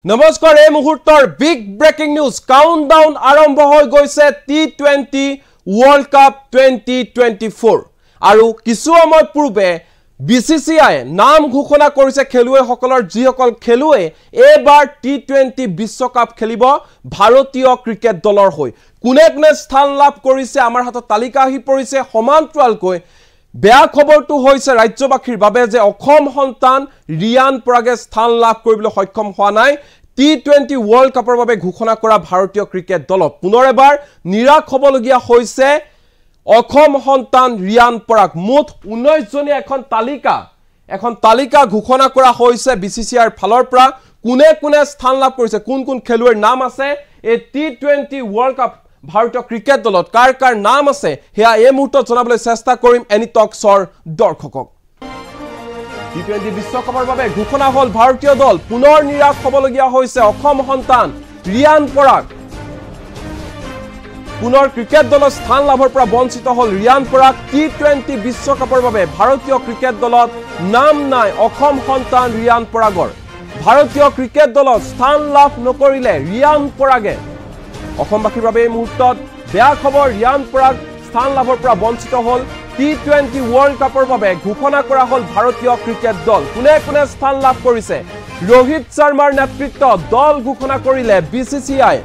নমস্কাৰ এই মুহূৰ্তৰ বিগ ব্ৰেকিং নিউজ কাউণ্টডাউন আৰম্ভ হৈ গৈছে টি20 ৱৰ্ল্ড কাপ 2024 আৰু কিছু সময় পূৰ্বে বিসিসিআই নাম ঘোষণা কৰিছে খেলুৱৈসকলৰ যিসকল খেলুৱৈ এবাৰ টি20 বিশ্বকাপ খেলিব ভাৰতীয় ক্ৰিকেট দলৰ হৈ কোনে কোনে স্থান লাভ কৰিছে আমাৰ হাতত তালিকা আহি পৰিছে সমান্তৰালকৈ বেয়া খবৰটো হৈছে ৰাজ্যবাসীৰ বাবে যে অসম সন্তান ৰিয়ান পৰাগে স্থান লাভ কৰিবলৈ সক্ষম হোৱা নাই টি20 ৱৰ্ল্ড কাপৰ বাবে ঘোষণা কৰা ভাৰতীয় ক্ৰিকেট দলত পুনৰ এবাৰ নিৰাশ হ'বলগীয়া হৈছে অসম সন্তান ৰিয়ান পৰাগ মুঠ 19 জনীয়া এখন তালিকা ঘোষণা কৰা হৈছে বিসিসিআইৰ ফালৰ পৰা কোনে কোনে স্থান লাভ কৰিছে কোন কোন খেলুৱৈৰ নাম আছে এই টি20 ৱৰ্ল্ড কাপ ভাৰতীয় ক্ৰিকেট দলত কাৰ কাৰ নাম আছে হেয়া এই মুহূৰ্তত জনাবলৈ চেষ্টা কৰিম এনি টক্সৰ দৰ্শকক টি20 বিশ্বকাপৰ বাবে ঘোষণা হল ভাৰতীয় দল পুনৰ নিৰাশ হ'বলগীয়া হৈছে অসম সন্তান ৰিয়ান পৰাগ পুনৰ ক্ৰিকেট দলৰ স্থান লাভৰ পৰা বঞ্চিত হল ৰিয়ান পৰাগ টি20 বিশ্বকাপৰ বাবে ভাৰতীয় ক্ৰিকেট দলত নাম নাই অসম সন্তান ৰিয়ান পৰাগৰ ভাৰতীয় ক্ৰিকেট দলত স্থান লাভ নকৰিলে ৰিয়ান পৰাগে অসমবাসীৰ বাবে এই মুহূৰ্তত বেয়া খবৰ ৰিয়ান পৰাগ স্থান লাভৰ পৰা বঞ্চিত হল টি20 ৱৰ্ল্ড কাপৰ বাবে ঘোষণা কৰা হল ভাৰতীয় ক্ৰিকেট দল কোনে কোনে স্থান লাভ কৰিছে ৰোহিত শৰ্মাৰ নেতৃত্বত দল ঘোষণা কৰিলে বিসিসিআই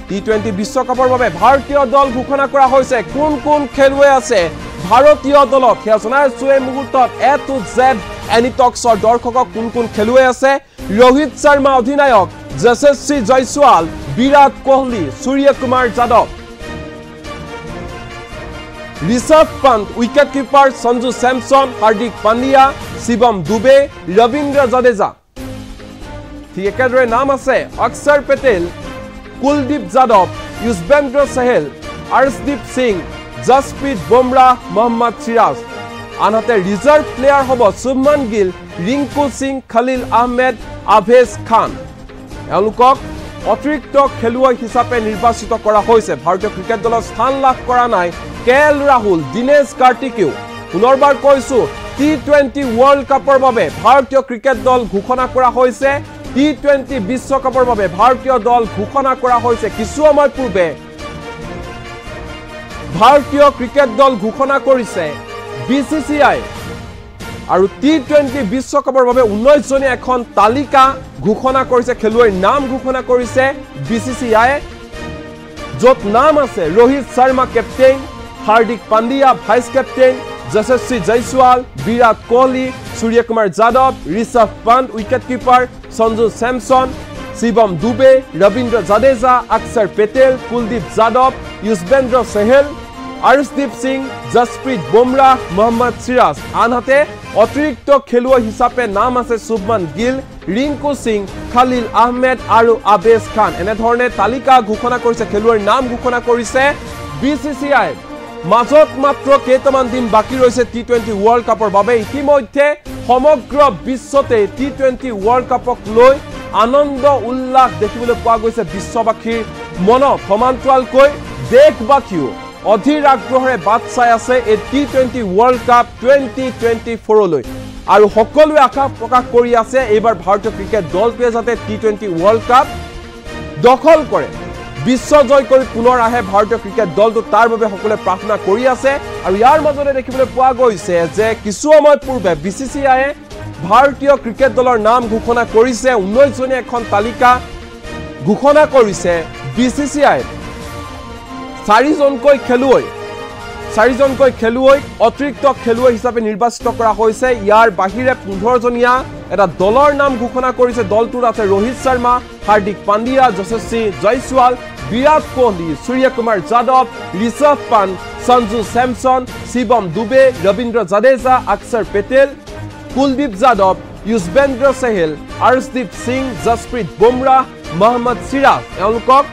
টি20 বিশ্বকাপৰ বাবে ভাৰতীয় দল ঘোষণা কৰা হৈছে কোন কোন খেলুৱৈ আছে ভাৰতীয় দলত হেয়া জনাইছো এই মুহূৰ্তত এ টু জেড এনি টক্সৰ দৰ্শকক কোন কোন খেলুৱৈ আছে ৰোহিত শৰ্মা অধিনায়ক যশস্বী জয়সৱাল বিৰাট কোহলি সূৰ্য কুমাৰ যাদৱ ঋষভ পন্ত উইকেট কিপাৰ সঞ্জু স্যামসন হাৰ্দিক পাণ্ডিয়া শিৱম দুবে ৰবীন্দ্ৰ জাদেজা ঠিক একেদৰে নাম আছে অক্ষৰ পেটেল কুলদীপ যাদৱ যুজবেন্দ্ৰ চাহেল আৰ্শদীপ সিং জসপ্ৰীত বুমৰাহ মোহাম্মদ সিৰাজ আনহাতে ৰিজাৰ্ভ প্লেয়াৰ হ'ব শুভমান গিল ৰিংকু সিং খলিল আহমেদ আভেজ খান এওঁলোকক অতিৰিক্ত খেলুৱৈ হিচাপে নিৰ্বাচিত কৰা হৈছে ভাৰতীয় ক্ৰিকেট দলৰ স্থান লাভ কৰা নাই কেএল ৰাহুল দিনেশ কাৰ্তিকেও পুনৰবাৰ কৈছো টি20 ৱৰ্ল্ড কাপৰ বাবে ভাৰতীয় ক্ৰিকেট দল ঘোষণা কৰা হৈছে টি20 বিশ্বকাপৰ বাবে ভাৰতীয় দল ঘোষণা কৰা হৈছে কিছু সময় পূৰ্বে ভাৰতীয় ক্ৰিকেট দল ঘোষণা কৰিছে বিসিসিআই আৰু টি20 বিশ্বকাপৰ বাবে 19 জনীয়া এখন তালিকা ঘোষণা কৰিছে খেলুৱৈৰ নাম ঘোষণা কৰিছে বিসিসিআই যত নাম আছে Rohit Sharma captain Hardik Pandya vice captain Yashasvi Jaiswal Virat Kohli Surya Kumar Yadav Rishabh Pant wicket keeper Sanju Samson Shivam Dube Ravindra Jadeja Axar Patel Kuldeep Yadav Yuzvendra Chahal Arshdeep Singh Jasprit Bumrah Mohammed Siraj আনহাতে অতিৰিক্ত খেলুৱৈ হিচাপে নাম আছে শুভমান গিল ৰিংকু সিং খলিল আহমেদ আৰু আবেজ খান এনেধৰণে তালিকা ঘোষণা কৰিছে খেলুৱৈৰ নাম ঘোষণা কৰিছে বিসিসিআই মাজত মাত্ৰ কেইটামান দিন বাকি ৰৈছে টি20 ৱৰ্ল্ড কাপৰ বাবে ইতিমধ্যে সমগ্ৰ বিশ্বতে টি20 ৱৰ্ল্ড কাপক লৈ আনন্দ উল্লাস দেখিবলৈ পোৱা গৈছে বিশ্ববাসীৰ মনত সমান্তৰালকৈ দেশবাসীও অধীৰ আগ্ৰহেৰে বাট চাই আছে এই টি20 ৱৰ্ল্ড কাপ 2024 লৈ আৰু সকলোৱে আশা প্ৰকাশ কৰি আছে এইবাৰ ভাৰতীয় ক্ৰিকেট দলটোৱে যাতে টি20 ৱৰ্ল্ড কাপ দখল কৰে বিশ্ব জয় কৰি পুনৰ আহে ভাৰতীয় ক্ৰিকেট দলটো তাৰ বাবে সকলোৱে প্ৰাৰ্থনা কৰি আছে আৰু ইয়াৰ মাজতে দেখিবলৈ পোৱা গৈছে যে কিছু সময় পূৰ্বে বিসিসিআইয়ে ভাৰতীয় ক্ৰিকেট দলৰ নাম ঘোষণা কৰিছে 19 জনীয়া এখন তালিকা ঘোষণা কৰিছে বিসিসিআই চাৰিজনকৈ খেলুৱৈ অতিৰিক্ত খেলুৱৈ হিচাপে নিৰ্বাচিত কৰা হৈছে ইয়াৰ বাহিৰে 15 জনীয়া এটা দলৰ নাম ঘোষণা কৰিছে দলটোৰ আছে ৰোহিত শৰ্মা হাৰ্দিক পাণ্ডিয়া যশস্বী জয়সৱাল বিৰাট কোহলি সূৰ্য কুমাৰ যাদৱ ঋষভ পন্ত সঞ্জু স্যামসন শিৱম দুবে ৰবীন্দ্ৰ জাদেজা অক্ষৰ পেটেল কুলদীপ যাদৱ যুজবেন্দ্ৰ চাহেল আৰ্শদীপ সিং জসপ্ৰীত বুমৰাহ মোহাম্মদ সিৰাজ এওঁলোকক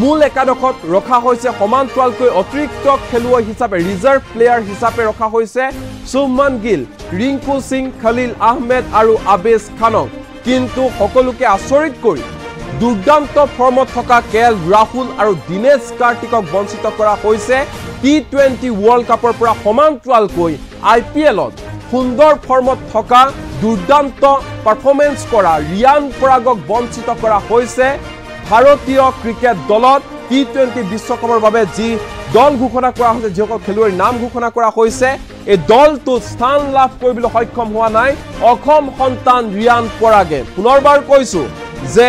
মূল একাদশত ৰখা হৈছে সমান্তৰালকৈ অতিৰিক্ত খেলুৱৈ হিচাপে ৰিজাৰ্ভ প্লেয়াৰ হিচাপে ৰখা হৈছে শুভমান গিল ৰিংকু সিং খলিল আহমেদ আৰু আবেজ খানক কিন্তু সকলোকে আচৰিত কৰি দুৰ্দান্ত ফৰ্মত থকা কেএল ৰাহুল আৰু দিনেশ কাৰ্তিকক বঞ্চিত কৰা হৈছে টি20 ৱৰ্ল্ড কাপৰ পৰা সমান্তৰালকৈ আইপিএলত সুন্দৰ ফৰ্মত থকা দুৰ্দান্ত পাৰফৰ্মেন্স কৰা ৰিয়ান পৰাগক বঞ্চিত কৰা হৈছে ভাৰতীয় ক্ৰিকেট দলত টি20 বিশ্বকাপৰ বাবে যি দল ঘোষণা কৰা হৈছে যিসকল খেলুৱৈৰ নাম ঘোষণা কৰা হৈছে এই দলটো স্থান লাভ কৰিবলৈ সক্ষম হোৱা নাই অসম সন্তান ৰিয়ান পৰাগে পুনৰবাৰ কৈছো যে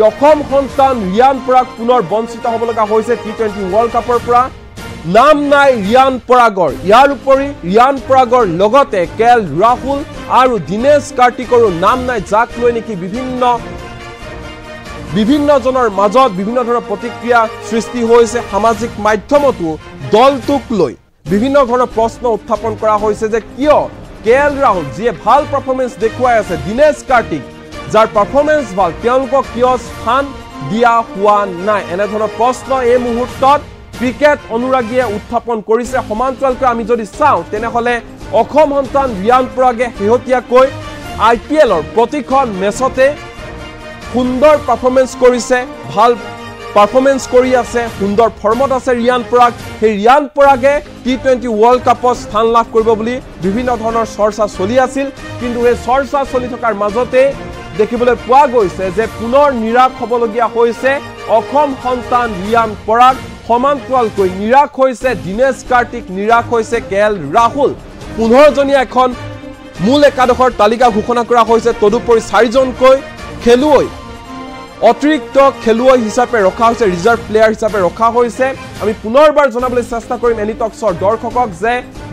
অসম সন্তান ৰিয়ান পৰাগ পুনৰ বঞ্চিত হ'ব লগা হৈছে টি20 ৱৰ্ল্ড কাপৰ পৰা নাম নাই ৰিয়ান পৰাগৰ ইয়াৰ উপৰি ৰিয়ান পৰাগৰ লগতে কেএল ৰাহুল আৰু দিনেশ কাৰ্তিকৰো নাম নাই যাক লৈ নেকি বিভিন্ন জনৰ মাজত বিভিন্ন ধৰণৰ প্ৰতিক্ৰিয়া সৃষ্টি হৈছে সামাজিক মাধ্যমতো দলটোক লৈ বিভিন্ন ধৰণৰ প্ৰশ্ন উত্থাপন কৰা হৈছে যে কিয় কেএল ৰাহুল যিয়ে ভাল পাৰফৰ্মেন্স দেখুৱাই আছে দিনেশ কাৰ্তিক যাৰ পাৰফৰ্মেন্স ভাল তেওঁলোকক কিয় স্থান দিয়া হোৱা নাই এনে ধৰণৰ প্ৰশ্ন এই মুহূৰ্তত ক্ৰিকেট অনুৰাগীয়ে উত্থাপন কৰিছে সমান্তৰালকৈ আমি যদি চাওঁ তেনেহলে অসম সন্তান ৰিয়ান পৰাগে শেহতীয়াকৈ আইপিএলৰ প্ৰতিখন মেচতে সুন্দৰ পাৰফৰ্মেন্স কৰিছে ভাল পাৰফৰ্মেন্স কৰি আছে সুন্দৰ ফৰ্মত আছে ৰিয়ান পৰাগ সেই ৰিয়ান পৰাগে টি20 ৱৰ্ল্ড কাপত স্থান লাভ কৰিব বুলি বিভিন্ন ধৰণৰ চৰ্চা চলি আছিল কিন্তু এই চৰ্চা চলি থকাৰ মাজতে দেখিবলৈ পোৱা গৈছে যে পুনৰ নিৰাশ হ'বলগীয়া হৈছে অসম সন্তান ৰিয়ান পৰাগ সমান্তৰালকৈ নিৰাশ হৈছে দিনেশ কাৰ্তিক নিৰাশ হৈছে কেএল ৰাহুল 15 জনীয়া এখন মূল একাদশৰ তালিকা ঘোষণা কৰা হৈছে তদুপৰি 4 জনকৈ খেলুৱৈ অতিৰিক্ত খেলুৱৈ হিচাপে ৰখা হৈছে ৰিজাৰ্ভ প্লেয়াৰ হিচাপে ৰখা হৈছে আমি পুনৰবাৰ জনাবলৈ চেষ্টা কৰিম এনি টক্সৰ দৰ্শকক যে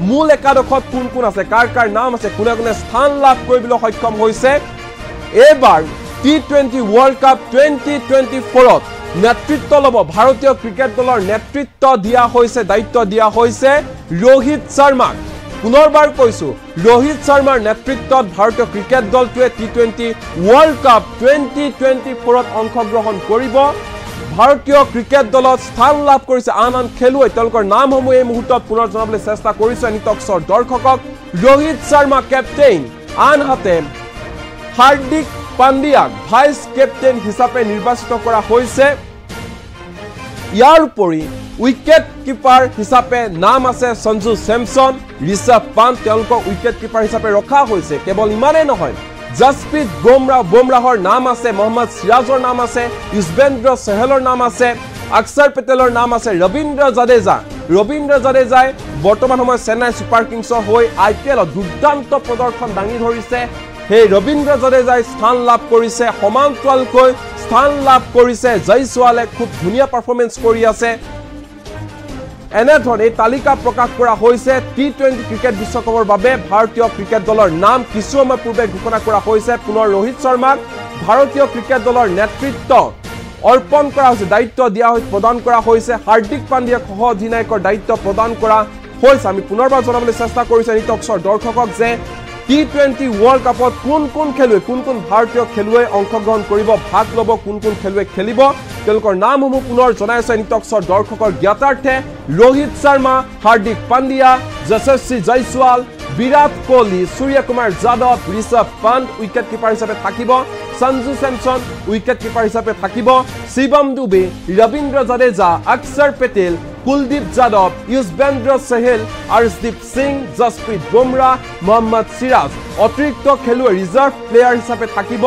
মূল একাদশত কোন কোন আছে কাৰ কাৰ নাম আছে কোনে কোনে স্থান লাভ কৰিবলৈ সক্ষম হৈছে এবাৰ টি20 ৱৰ্ল্ড কাপ 2024ত নেতৃত্ব ল'ব ভাৰতীয় ক্ৰিকেট দলৰ নেতৃত্ব দিয়া হৈছে দায়িত্ব দিয়া হৈছে ৰোহিত শৰ্মাক পুনৰবাৰ কৈছো ৰোহিত শৰ্মাৰ নেতৃত্বত ভাৰতীয় ক্ৰিকেট দলটোৱে টি20 ৱৰ্ল্ড কাপ 2024ত অংশগ্ৰহণ কৰিব ভাৰতীয় ক্ৰিকেট দলত স্থান লাভ কৰিছে আন খেলুৱৈ তেওঁলোকৰ নামসমূহ এই মুহূৰ্তত পুনৰ জনাবলৈ চেষ্টা কৰিছো এনি টক্সৰ দৰ্শকক ৰোহিত শৰ্মা কেপ্টেইন আনহাতে হাৰ্দিক পাণ্ডিয়াক ভাইস কেপ্টেইন হিচাপে নিৰ্বাচিত কৰা হৈছে ইয়াৰ উপৰি উইকেট কিপাৰ হিচাপে নাম আছে সঞ্জু চেমছন ঋষভ পান্ত তেওঁলোকক উইকেট কিপাৰ হিচাপে ৰখা হৈছে কেৱল ইমানেই নহয় জসপ্ৰীত বুমৰাহৰ নাম আছে মোহাম্মদ সিৰাজৰ নাম আছে যুজবেন্দ্ৰ চেহলৰ নাম আছে অক্ষৰ পেটেলৰ নাম আছে ৰবীন্দ্ৰ জাদেজাই বৰ্তমান সময়ত চেন্নাই ছুপাৰ কিংছৰ হৈ আইপিএলত দুৰ্দান্ত প্ৰদৰ্শন দাঙি ধৰিছে সেই ৰবীন্দ্ৰ জাদেজাই স্থান লাভ কৰিছে সমান্তৰালকৈ স্থান লাভ কৰিছে জয়সৱালে খুব ধুনীয়া পাৰফৰ্মেন্স কৰি আছে এনেধৰণে তালিকা প্ৰকাশ কৰা হৈছে টি20 ক্ৰিকেট বিশ্বকাপৰ বাবে ভাৰতীয় ক্ৰিকেট দলৰ নাম কিছু সময় পূৰ্বে ঘোষণা কৰা হৈছে পুনৰ ৰোহিত শৰ্মাক ভাৰতীয় ক্ৰিকেট দলৰ নেতৃত্ব অৰ্পণ কৰা হৈছে দায়িত্ব দিয়া হৈ প্ৰদান কৰা হৈছে হাৰ্দিক পাণ্ডিয়াক সহ অধিনায়কৰ দায়িত্ব প্ৰদান কৰা হৈছে আমি পুনৰবাৰ জনাবলৈ চেষ্টা কৰিছো এনি টক্সৰ দৰ্শকক যে টি20 ৱৰ্ল্ড কাপত কোন খেলুৱৈ কোন ভাৰতীয় খেলুৱৈ অংশগ্ৰহণ কৰিব ভাগ ল'ব কোন খেলুৱৈ খেলিব তেওঁলোকৰ নামসমূহ পুনৰ জনাইছে এনি টক্সৰ দৰ্শকৰ জ্ঞাতাৰ্থে ৰোহিত শৰ্মা হাৰ্দিক পাণ্ডিয়া যশস্বী জয়সৱাল বিৰাট কোহলি সূৰ্য কুমাৰ যাদৱ ঋষভ পান্ত উইকেট কিপাৰ হিচাপে থাকিব সঞ্জু চেমছন উইকেট কিপাৰ হিচাপে থাকিব শিৱম দুবে ৰবীন্দ্ৰ জাদেজা অক্ষৰ পেটেল কুলদীপ যাদৱ যুজবেন্দ্ৰ চেহল আৰশদীপ সিং জসপ্ৰীত বুমৰাহ মোহাম্মদ সিৰাজ অতিৰিক্ত খেলুৱৈ ৰিজাৰ্ভ প্লেয়াৰ হিচাপে থাকিব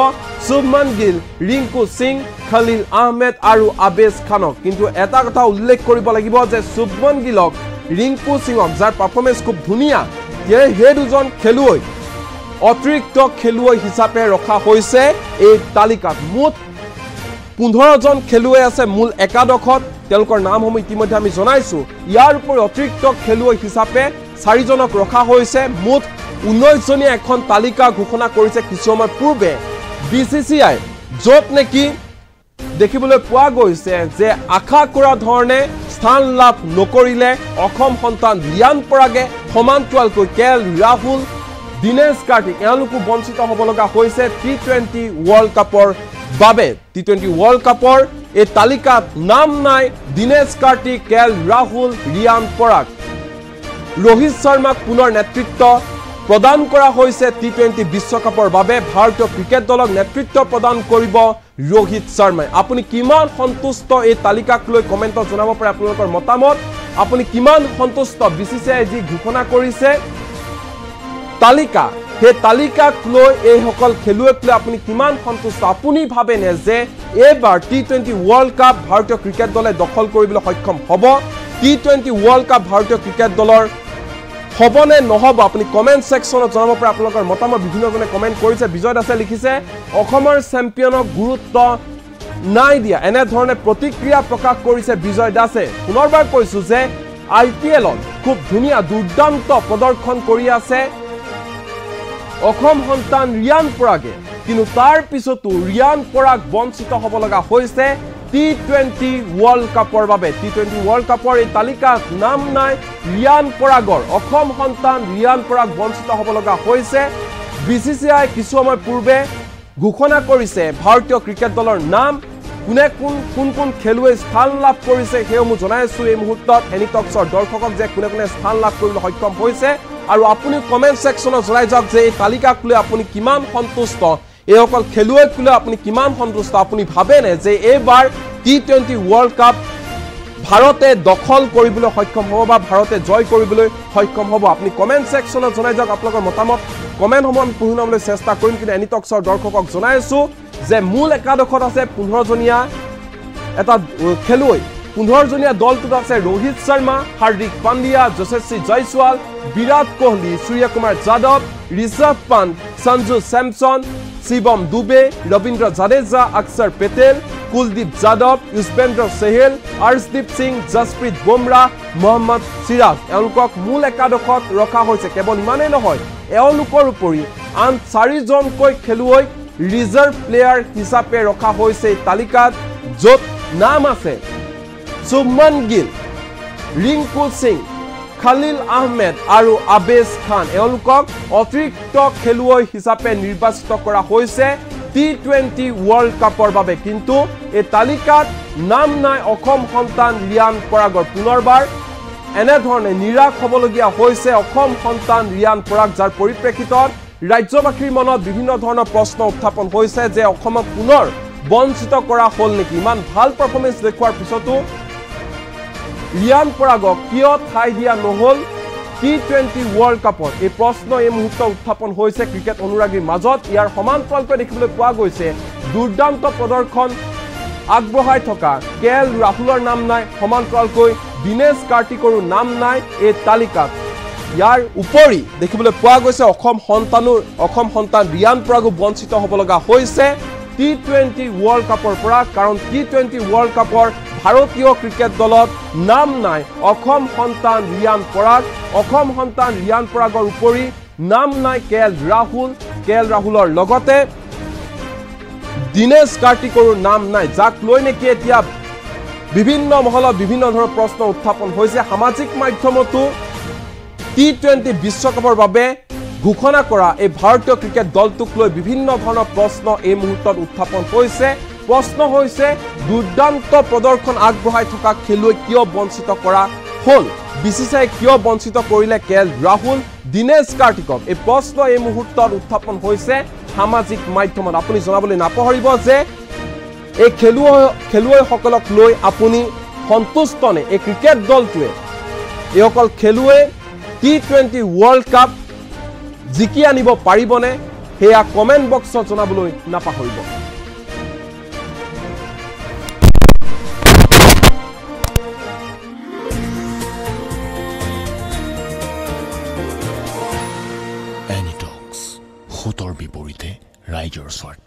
শুভমান গিল ৰিংকু সিং খলিল আহমেদ আৰু আবেজ খানক কিন্তু এটা কথা উল্লেখ কৰিব লাগিব যে শুভমান গিলক ৰিংকু সিঙক যাৰ পাৰফৰ্মেন্স খুব ধুনীয়া সেই দুজন খেলুৱৈ অতিৰিক্ত খেলুৱৈ হিচাপে ৰখা হৈছে এই তালিকাত মুঠ 15 জন খেলুৱৈ আছে মূল একাদশত তেওঁলোকৰ নামসমূহ ইতিমধ্যে আমি জনাইছো ইয়াৰ উপৰি অতিৰিক্ত খেলুৱৈ হিচাপে 4 জনক ৰখা হৈছে মুঠ 19 জনীয়া এখন তালিকা ঘোষণা কৰিছে কিছু সময় পূৰ্বে বিসিসিআই য'ত নেকি দেখিবলৈ পোৱা গৈছে যে আশা কৰা ধৰণে স্থান লাভ নকৰিলে অসম সন্তান ৰিয়ান পৰাগে সমান্তৰালকৈ কেএল ৰাহুল দিনেশ কাৰ্তিক এওঁলোকো বঞ্চিত হ'ব লগা হৈছে টি20 ৱৰ্ল্ড কাপৰ বাবে টি20 ৱৰ্ল্ড কাপৰ এই তালিকাত নাম নাই দিনেশ কাৰ্তিক কেএল ৰাহুল ৰিয়ান পৰাগ ৰোহিত শৰ্মাক পুনৰ নেতৃত্ব প্ৰদান কৰা হৈছে টি20 বিশ্বকাপৰ বাবে ভাৰতীয় ক্ৰিকেট দলক নেতৃত্ব প্ৰদান কৰিব ৰোহিত শৰ্মাই আপুনি কিমান সন্তুষ্ট এই তালিকাক লৈ কমেন্টত জনাব পাৰে আপোনালোকৰ মতামত আপুনি কিমান সন্তুষ্ট বিসিসিআই যি ঘোষণা কৰিছে তালিকা সেই তালিকাক লৈ এই সকল খেলুৱৈক লৈ আপুনি কিমান সন্তুষ্ট আপুনি ভাবেনে যে এবাৰ টি20 ওয়াৰ্ল্ড কাপ ভাৰতীয় ক্ৰিকেট দলে দখল কৰিবলৈ সক্ষম হ'ব টি20 ওয়াৰ্ল্ড কাপ ভাৰতীয় ক্ৰিকেট দলৰ হবনে নহব আপুনি কমেন্ট সেকশনত জনাব পাৰে আপোনালোকৰ মতামত বিভিন্নজনে কমেন্ট কৰিছে বিজয় দাসে লিখিছে অসমৰ চেম্পিয়নক গুৰুত্ব নাই দিয়া এনে ধৰণে প্ৰতিক্ৰিয়া প্ৰকাশ কৰিছে বিজয় দাসে পুনৰবাৰ কৈছো যে আইপিএলত খুব ধুনীয়া দুৰ্দান্ত প্ৰদৰ্শন কৰি আছে অসম সন্তান ৰিয়ান পৰাগে কিন্তু তাৰ পিছতো ৰিয়ান পৰাগ বঞ্চিত হ'ব লগা হৈছে টি20 ওয়াৰ্ল্ড কাপৰ বাবে টি20 ওয়াৰ্ল্ড কাপৰ এই তালিকাত নাম নাই ৰিয়ান পৰাগৰ অসম সন্তান ৰিয়ান পৰাগ বঞ্চিত হ'ব লগা হৈছে বিসিসিআই কিছু সময় পূৰ্বে ঘোষণা কৰিছে ভাৰতীয় ক্ৰিকেট দলৰ নাম কোন খেলুৱৈ স্থান লাভ কৰিছে হেমু জনাইছো এই মুহূৰ্তত এনিটক্সৰ দৰ্শকক যে কোনে স্থান লাভ কৰিবলৈ সক্ষম হৈছে আৰু আপুনি কমেন্ট সেকশনত জনাই যাওক যে এই তালিকাক লৈ আপুনি কিমান সন্তুষ্ট এই সকল খেলুৱৈক লৈ আপুনি কিমান সন্তুষ্ট আপুনি ভাবেনে যে এইবাৰ টি20 ওয়াৰ্ল্ড কাপ ভাৰতে দখল কৰিবলৈ সক্ষম হ'ব বা ভাৰতে জয় কৰিবলৈ সক্ষম হ'ব আপুনি কমেন্ট সেকশনত জনাই যাওক আপোনালোকৰ মতামত কমেন্ট হ'ব আমি পঢ়িবলৈ চেষ্টা কৰিম কিন্তু এনিটক্সৰ দৰ্শকক জনাইছো যে মূল একাদশত আছে 15 জনীয়া এটা খেলুৱৈ 15 জনীয়া দলটোত আছে ৰোহিত শৰ্মা হাৰ্দিক পাণ্ডিয়া যশস্বী জয়সৱাল বিৰাট কোহলি সূৰ্য কুমাৰ যাদৱ ঋষভ পন্ত সঞ্জু স্যামসন শিৱম দুবে ৰবীন্দ্ৰ জাদেজা অক্ষৰ পেটেল কুলদীপ যাদৱ যুজবেন্দ্ৰ চেহেল আৰ্শদীপ সিং জসপ্ৰীত বুমৰাহ মোহাম্মদ সিৰাজ এওঁলোকক মূল একাদশত ৰখা হৈছে কেৱল ইমানেই নহয় এওঁলোকৰ উপৰি আন 4 জনকৈ খেলুৱৈক ৰিজাৰ্ভ প্লেয়াৰ হিচাপে ৰখা হৈছে এই তালিকাত য'ত নাম আছে সুমন গিল ৰিংকু সিং খালিল আহমেদ আৰু আবেজ খান এওঁলোকক অতিৰিক্ত খেলুৱৈ হিচাপে নিৰ্বাচিত কৰা হৈছে টি20 ওয়াৰ্ল্ড কাপৰ বাবে কিন্তু এই তালিকাত নাম নাই অসম সন্তান ৰিয়ান পৰাগৰ পুনৰবাৰ এনে ধৰণে নিৰাশ হ'বলগীয়া হৈছে অসম সন্তান ৰিয়ান পৰাগ যাৰ পৰিপ্ৰেক্ষিতত ৰাজ্যবাসীৰ মনত বিভিন্ন ধৰণৰ প্ৰশ্ন উত্থাপন হৈছে যে অসমক পুনৰ বঞ্চিত কৰা হ'ল নেকি ইমান ভাল পাৰফৰ্মেন্স দেখুৱাৰ পিছতো ৰিয়ান পৰাগক কিয় ঠাই দিয়া নহল টি20 ওয়াৰ্ল্ড কাপত এই প্ৰশ্ন এই মুহূৰ্ত উত্থাপন হৈছে ক্ৰিকেট অনুৰাগীৰ মাজত ইয়াৰ সমান্তৰালকৈ দেখিবলৈ পোৱা গৈছে দুৰ্দান্ত প্ৰদৰ্শন আগবঢ়াই থকা কেএল ৰাহুলৰ নাম নাই সমান্তৰালকৈ দিনেশ কাৰ্তিকৰো নাম নাই এই তালিকাত ইয়াৰ উপৰি দেখিবলৈ পোৱা গৈছে অসম সন্তান ৰিয়ান পৰাগো বঞ্চিত হ'ব লগা হৈছে টি20 ওয়াৰ্ল্ড কাপৰ পৰা কাৰণ টি20 ওয়াৰ্ল্ড কাপৰ ভাৰতীয় ক্ৰিকেট দলত নাম নাই অসম সন্তান ৰিয়ান পৰাগৰ উপৰি নাম নাই কেএল ৰাহুলৰ লগতে দিনেশ কাৰ্তিকৰো নাম নাই যাক লৈ নেকি এতিয়া বিভিন্ন মহলত বিভিন্ন ধৰণৰ প্ৰশ্ন উত্থাপন হৈছে সামাজিক মাধ্যমতো টি20 বিশ্বকাপৰ বাবে ঘোষণা কৰা এই ভাৰতীয় ক্ৰিকেট দলটোক লৈ বিভিন্ন ধৰণৰ প্ৰশ্ন এই মুহূৰ্তত উত্থাপন হৈছে প্ৰশ্ন হৈছে দুৰ্দান্ত প্ৰদৰ্শন আগবঢ়াই থকা খেলুৱৈ কিয় বঞ্চিত কৰা হ'ল বিসিসিআই কিয় বঞ্চিত কৰিলে কেএল ৰাহুল দিনেশ কাৰ্তিকক এই প্ৰশ্ন এই মুহূৰ্তত উত্থাপন হৈছে সামাজিক মাধ্যমত আপুনি জনাবলৈ নাপাহৰিব যে এই খেলুৱৈসকলক লৈ আপুনি সন্তুষ্ট নে এই ক্ৰিকেট দলটোৱে এই সকল খেলুৱৈ টি20 ওয়াৰ্ল্ড কাপ জিকি আনিব পাৰিবনে হেয়া কমেন্ট বক্সত জনাবলৈ নাপাহৰিব এনিটক্স হুতৰ বিপৰীতে ৰাইজৰ স্বাৰ্থ